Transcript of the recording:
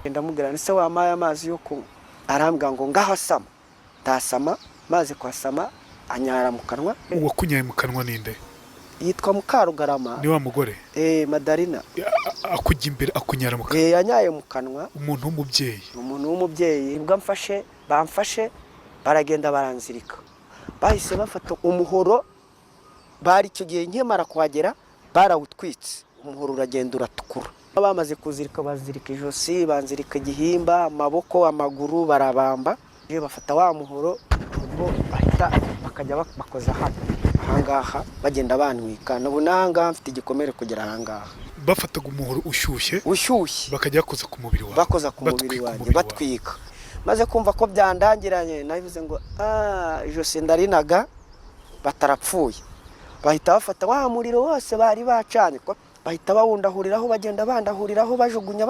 ndamubwira nise wamaye amazi yo kunywa, arambwira ngo ngaho sama. Tasama maze kwasama anyara mu kanwa. Uwo kunyaye mu kanwa ninde? Yitwa Mukarugarama. Ni wa mugore? Madarina. Akujya imbere akunyara mu kanwa? Yanyaye mu kanwa. Umuntu w'umubyeyi? Umuntu w'umubyeyi. Ubwo bamfashe baragenda baranzirika. Bahise bafata umuhoro, bari icyo gihe nkemara kuhagera barawutwitse. Umuhoro uragenda uratukura. Bamaze kuzirika bazirika ijosi, banzirika igihimba, amaboko, amaguru barabamba. Bafata wa muhoro ubwo bahita bakajya bakoza hano ahangaha bagenda banwika. Nabunanga mfite igikomere kugera ahangaha. Bafataga umuhoro ushyushye bakajya bakoza ku mubiri wawe? Bakoza ku mubiri wanjye batwika. Maze kumva ko byandangiranye nabivuze ngo ijosi ndarinaga batarapfuye. Bahita bafata wa muriro wose bari bacanye ko bahita bawundahuriraho bagenda bandahuriraho bajugunya